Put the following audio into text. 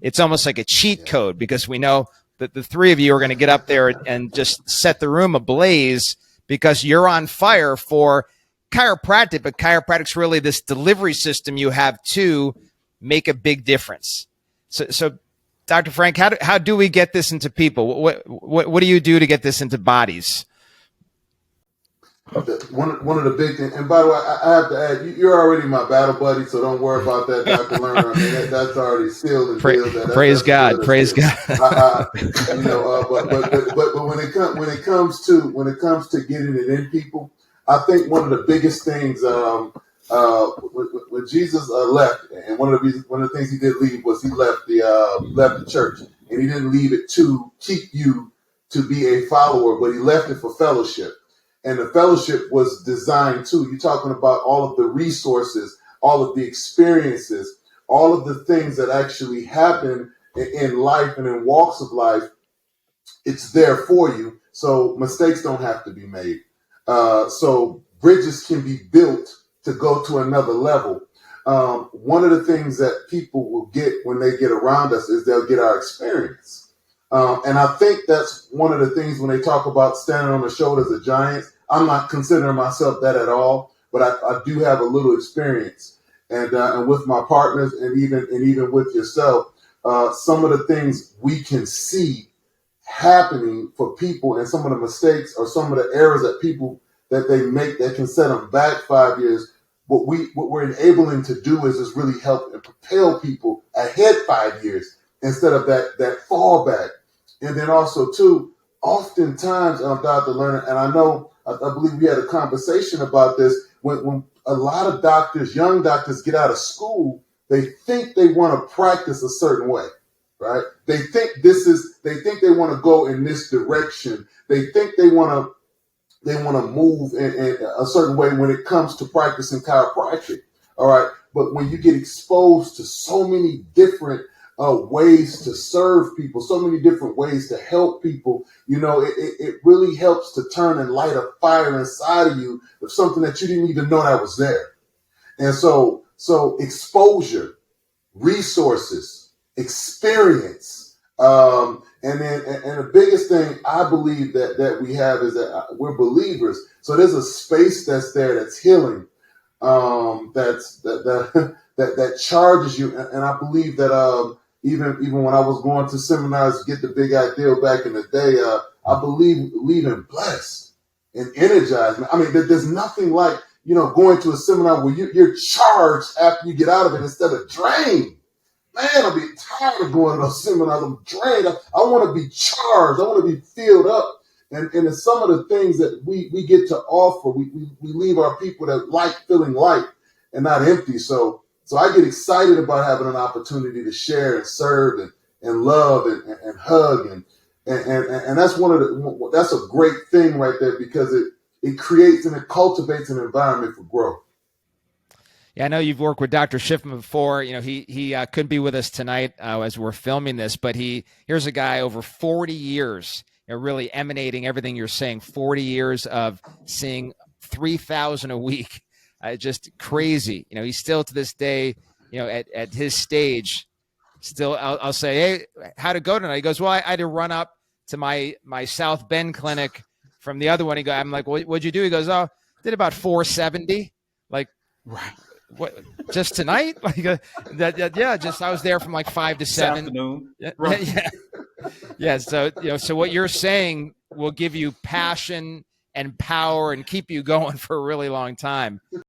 it's almost like a cheat code, because we know that the three of you are going to get up there and just set the room ablaze because you're on fire for chiropractic. But chiropractic's really this delivery system you have to make a big difference. So Dr. Frank, how do we get this into people? What do you do to get this into bodies? One of the big things, and by the way, I have to add, you're already my battle buddy, so don't worry about that, Dr. Lerner. I mean, that's already sealed and sealed. Praise God, praise God. But when it comes to getting it in people, I think one of the biggest things when Jesus left, and one of the things he did leave was he left the church, and he didn't leave it to keep you to be a follower, but he left it for fellowship. And the fellowship was designed too. You're talking about all of the resources, all of the experiences, all of the things that actually happen in life and in walks of life. It's there for you. So mistakes don't have to be made. So bridges can be built to go to another level. One of the things that people will get when they get around us is they'll get our experience. And I think that's one of the things when they talk about standing on the shoulders of giants. I'm not considering myself that at all, but I do have a little experience, and with my partners, and even with yourself, some of the things we can see happening for people, and some of the mistakes or some of the errors that they make that can set them back 5 years. What we're enabling to do is just really help and propel people ahead 5 years instead of that fallback. And then also too, oftentimes, Dr. Lerner, and I believe we had a conversation about this, when a lot of doctors, young doctors, get out of school, they think they want to practice a certain way, right? They think they want to go in this direction. They think they want to move in a certain way when it comes to practicing chiropractic. All right. But when you get exposed to so many different ways to serve people, so many different ways to help people, it really helps to turn and light a fire inside of you of something that you didn't even know that was there. And so exposure, resources, experience, and the biggest thing I believe that we have is that we're believers. So there's a space that's there that's healing, that charges you. And I believe that even when I was going to seminars to get the big idea back in the day, I believe in blessed and energized. I mean, there's nothing like, going to a seminar where you're charged after you get out of it instead of drained. Man, I'll be tired of going to those seminars. I'm drained. I want to be charged. I want to be filled up. And some of the things that we get to offer, we leave our people that like feeling light and not empty. So I get excited about having an opportunity to share and serve and love and hug and that's that's a great thing right there, because it creates and it cultivates an environment for growth. Yeah, I know you've worked with Dr. Schiffman before. He couldn't be with us tonight as we're filming this, but here's a guy over 40 years, really emanating everything you're saying. 40 years of seeing 3,000 a week. Just crazy. He's still to this day, at his stage, still, I'll say, hey, how'd it go tonight? He goes, well, I had to run up to my South Bend clinic from the other one. I'm like, what'd you do? He goes, oh, did about 470. Like, right. What, just tonight? Like yeah, just I was there from like 5 to 7. This afternoon. Yeah, Right. yeah. So so what you're saying will give you passion and power and keep you going for a really long time.